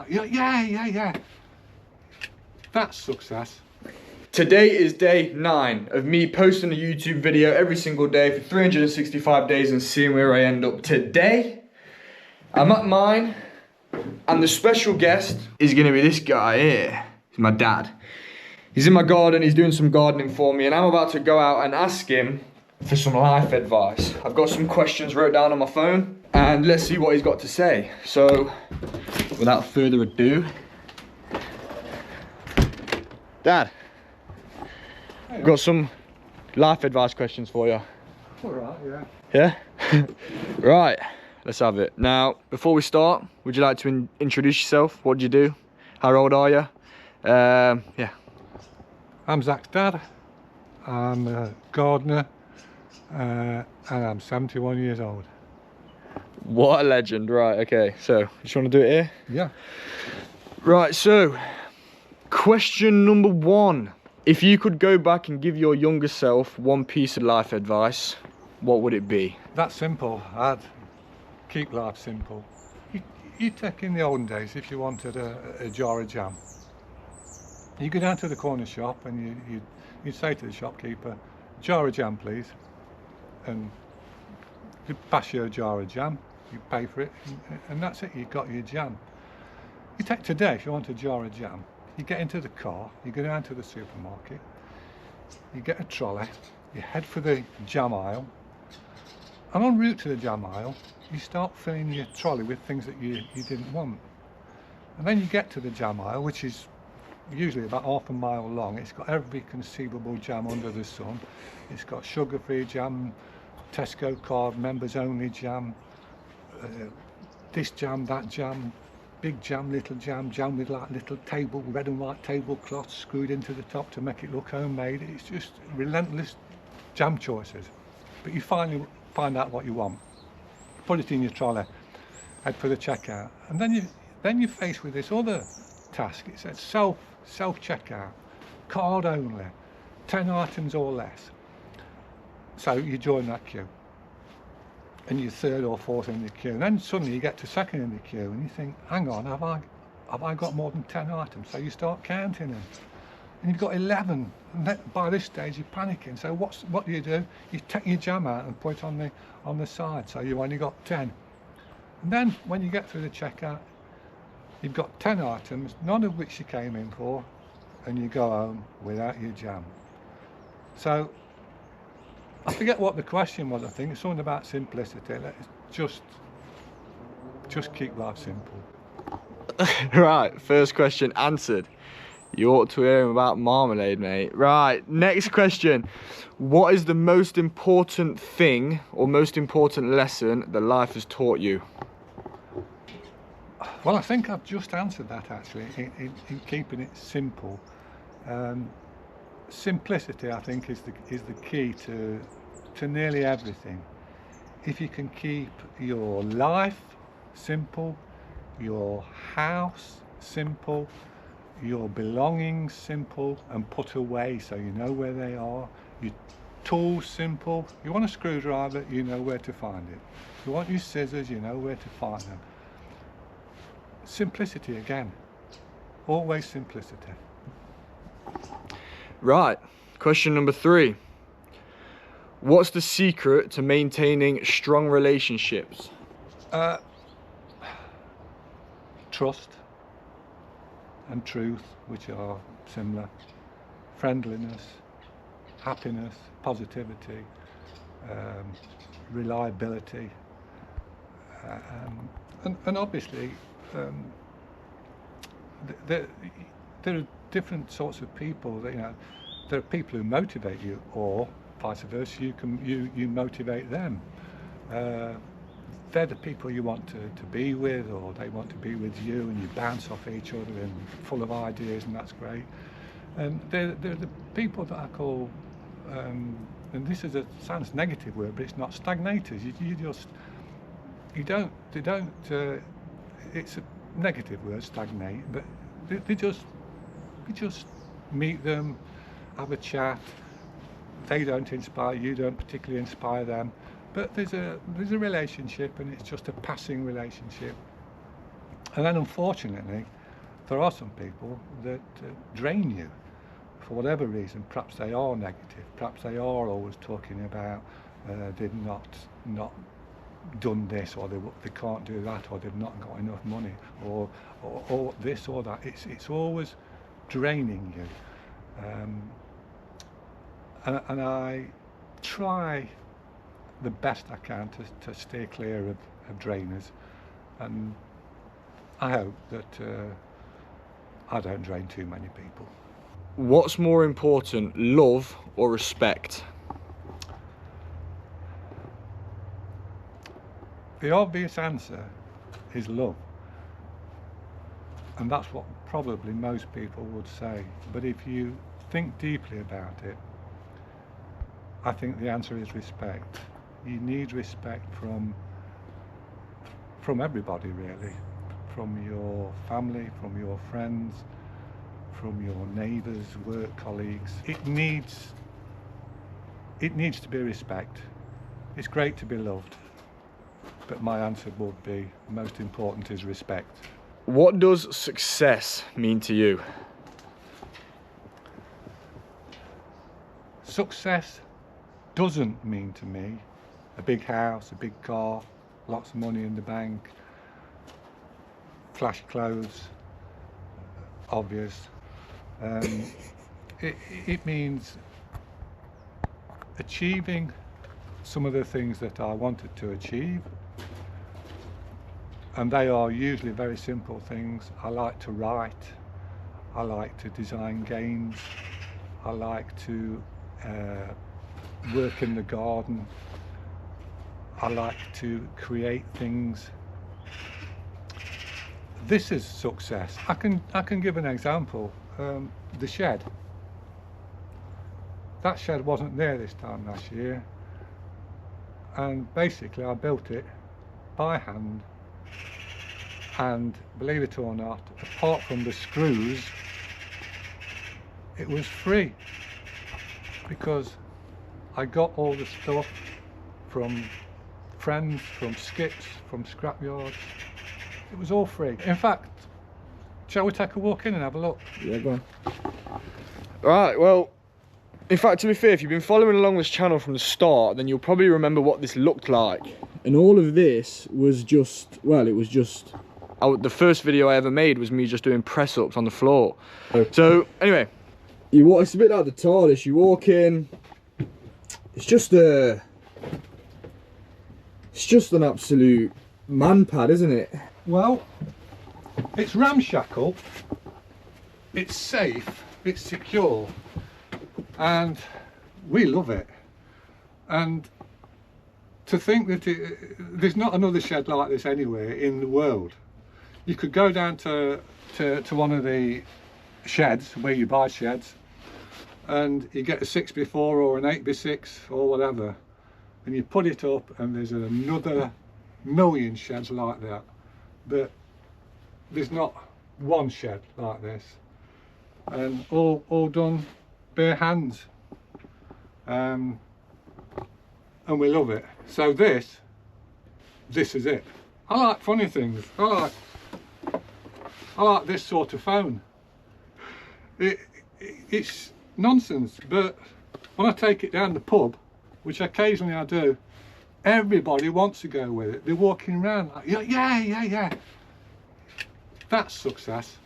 Yeah. That's success. Today is day 9 of me posting a YouTube video every single day for 365 days and seeing where I end up. Today, I'm at mine, and the special guest is gonna be this guy here. He's my dad. He's in my garden, he's doing some gardening for me, and I'm about to go out and ask him for some life advice. I've got some questions wrote down on my phone, and let's see what he's got to say. So, without further ado, Dad, I've got some life advice questions for you. All right, yeah. Yeah? Right, let's have it. Now, before we start, would you like to introduce yourself? What do you do? How old are you? Yeah. I'm Zach's dad. I'm a gardener, and I'm 71 years old. What a legend. Right, okay. So, just want to do it here? Yeah. Right, so, question number 1. If you could go back and give your younger self one piece of life advice, what would it be? That's simple. I'd keep life simple. You take in the olden days, if you wanted a jar of jam, you go down to the corner shop and you'd say to the shopkeeper, jar of jam please, and he'd pass you a jar of jam, you pay for it, and that's it, you got your jam. You take today, if you want a jar of jam, you get into the car, you go down to the supermarket, you get a trolley, you head for the jam aisle, and en route to the jam aisle, you start filling your trolley with things that you didn't want. And then you get to the jam aisle, which is usually about half a mile long. It's got every conceivable jam under the sun. It's got sugar-free jam, Tesco card, members only jam, this jam, that jam, big jam, little jam with like little table, red and white tablecloths screwed into the top to make it look homemade. It's just relentless jam choices. But you finally find out what you want, put it in your trolley, head for the checkout, and then you're faced with this other task. It says self checkout, card only, 10 items or less. So you join that queue, and you're third or fourth in the queue, and then suddenly you get to second in the queue and you think, hang on, have I got more than 10 items? So you start counting them, and you've got 11, and then by this stage you're panicking. So what do? You take your jam out and put it on the side, so you've only got 10. And then when you get through the checkout, you've got 10 items, none of which you came in for, and you go home without your jam. So I forget what the question was. I think it's something about simplicity. Just keep life simple. Right, first question answered. You ought to hear him about marmalade, mate. Right, next question. What is the most important thing or most important lesson that life has taught you? Well, I think I've just answered that actually, in keeping it simple. Simplicity, I think, is the key to nearly everything. If you can keep your life simple, your house simple, your belongings simple and put away so you know where they are, your tools simple. You want a screwdriver, you know where to find it. You want your scissors, you know where to find them. Simplicity again, always simplicity. Right, question number 3. What's the secret to maintaining strong relationships? Trust and truth, which are similar. Friendliness, happiness, positivity, reliability, and obviously there are different sorts of people. That, there are people who motivate you, or vice versa. You motivate them. They're the people you want to be with, or they want to be with you, and you bounce off each other and full of ideas, and that's great. And they're the people that I call, and this sounds negative word, but it's not, stagnators. It's a negative word, stagnate, but you just meet them, have a chat. They don't inspire you, don't particularly inspire them, but there's a relationship, and it's just a passing relationship. And then unfortunately, there are some people that drain you for whatever reason. Perhaps they are negative, perhaps they are always talking about they've not done this, or they can't do that, or they've not got enough money, or this or that. It's always draining you. And I try the best I can to steer clear of drainers, and I hope that I don't drain too many people. What's more important, love or respect? The obvious answer is love, and that's what probably most people would say. But if you think deeply about it, I think the answer is respect. You need respect from everybody, really, from your family, from your friends, from your neighbours, work colleagues. It needs to be respect. It's great to be loved, but my answer would be most important is respect. What does success mean to you? Success doesn't mean to me a big house, a big car, lots of money in the bank, flashy clothes, obvious. It means achieving some of the things that I wanted to achieve, and they are usually very simple things. I like to write, I like to design games, I like to work in the garden, I like to create things. This is success. I can give an example. The shed. That shed wasn't there this time last year, and basically I built it by hand, and believe it or not, apart from the screws, it was free, because I got all the stuff from friends, from skips, from scrapyards. It was all free. In fact, shall we take a walk in and have a look? Yeah, go on. Right, well, in fact, to be fair, if you've been following along this channel from the start, then you'll probably remember what this looked like. And all of this was just, well, it was just... the first video I ever made was me just doing press-ups on the floor. So, anyway. It's a bit like the TARDIS. You walk in, it's just an absolute man pad, isn't it? Well, it's ramshackle, it's safe, it's secure, and we love it. And to think that there's not another shed like this anywhere in the world. You could go down to one of the sheds where you buy sheds, and you get a 6x4 or an 8x6 or whatever, and you put it up, and there's another million sheds like that. But there's not one shed like this, and all done bare hands, and we love it. So this is it. I like funny things. I like this sort of phone. It's nonsense, but when I take it down the pub, which occasionally I do, everybody wants to go with it. They're walking around like, yeah. That's success.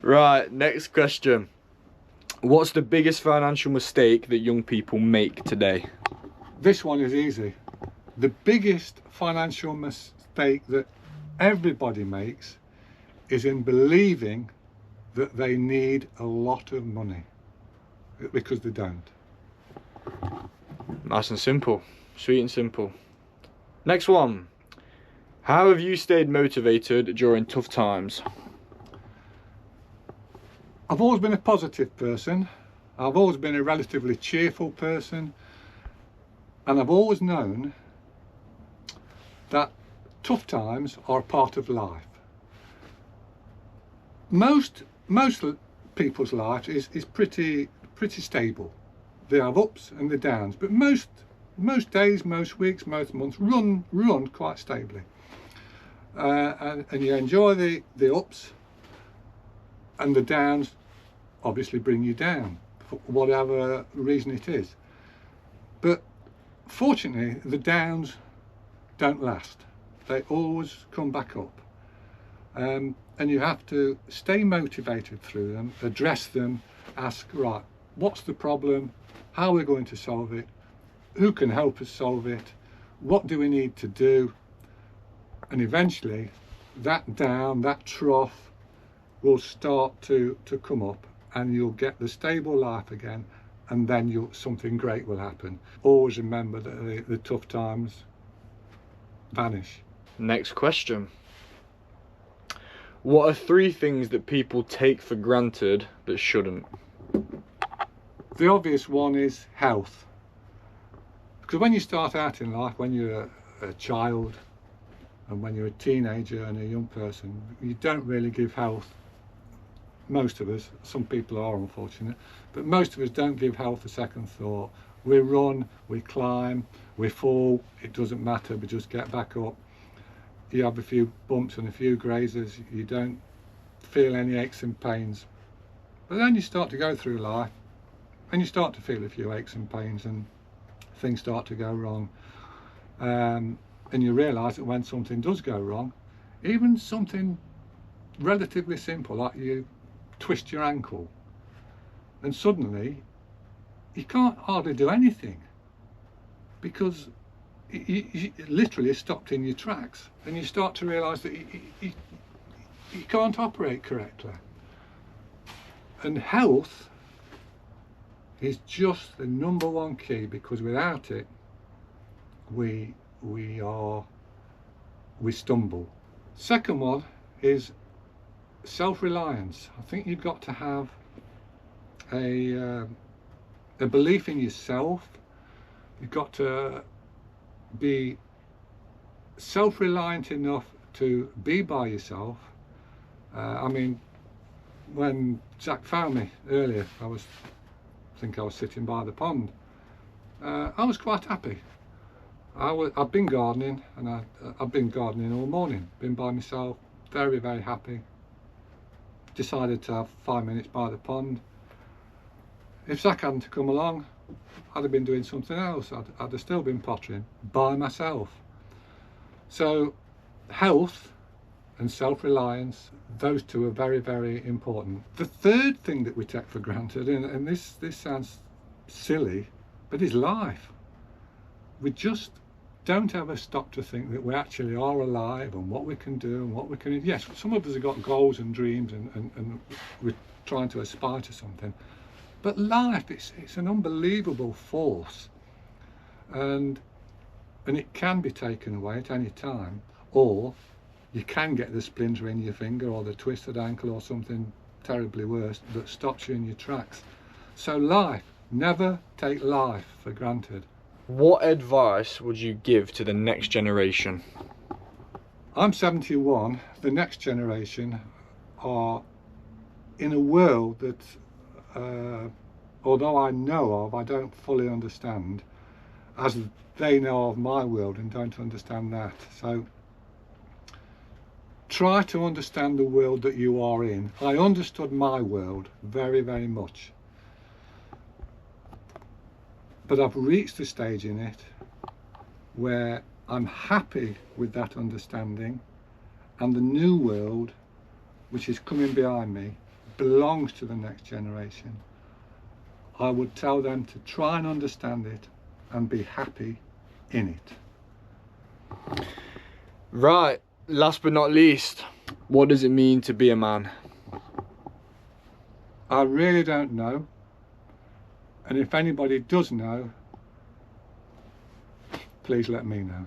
Right, next question. What's the biggest financial mistake that young people make today? This one is easy. The biggest financial mistake that everybody makes is in believing that they need a lot of money, because they don't. Nice and simple, sweet and simple. Next one. How have you stayed motivated during tough times? I've always been a positive person. I've always been a relatively cheerful person, and I've always known that tough times are a part of life. Most people's life is pretty stable. They have ups and the downs, but most days, most weeks, most months run quite stably. and you enjoy the ups, and the downs obviously bring you down for whatever reason it is. But fortunately, the downs don't last. They always come back up. And you have to stay motivated through them, address them, ask, right, what's the problem? How are we going to solve it? Who can help us solve it? What do we need to do? And eventually that down, that trough will start to come up, and you'll get the stable life again, and then something great will happen. Always remember that the tough times vanish. Next question. What are 3 things that people take for granted that shouldn't? The obvious one is health. Because when you start out in life, when you're a child and when you're a teenager and a young person, you don't really give health. Most of us, some people are unfortunate, but most of us don't give health a second thought. We run, we climb, we fall, it doesn't matter, we just get back up. You have a few bumps and a few grazes, you don't feel any aches and pains. But then you start to go through life and you start to feel a few aches and pains, and things start to go wrong. And you realise that when something does go wrong, even something relatively simple like you twist your ankle, and suddenly you can't hardly do anything because you literally stopped in your tracks, and you start to realise that you can't operate correctly. And health is just the #1 key, because without it we stumble. Second one is self-reliance. I think you've got to have a belief in yourself. You've got to be self-reliant enough to be by yourself. I mean, when Zach found me earlier, I think I was sitting by the pond. I was quite happy. I've been gardening, and I've been gardening all morning, been by myself, very, very happy. Decided to have 5 minutes by the pond. If Zach hadn't come along, I'd have been doing something else. I'd have still been pottering by myself. So health and self-reliance, those two are very, very important. The third thing that we take for granted, and this sounds silly, but is life. We just don't ever stop to think that we actually are alive and what we can do and what we can do. Yes, some of us have got goals and dreams and we're trying to aspire to something, but life, it's an unbelievable force, and it can be taken away at any time, or you can get the splinter in your finger or the twisted ankle or something terribly worse that stops you in your tracks. So life, never take life for granted. What advice would you give to the next generation? I'm 71. The next generation are in a world that, although I know of, I don't fully understand, as they know of my world and don't understand that. So try to understand the world that you are in. I understood my world very, very much, but I've reached a stage in it where I'm happy with that understanding, and the new world, which is coming behind me, belongs to the next generation. I would tell them to try and understand it and be happy in it. Right, last but not least, what does it mean to be a man? I really don't know. And if anybody does know, please let me know.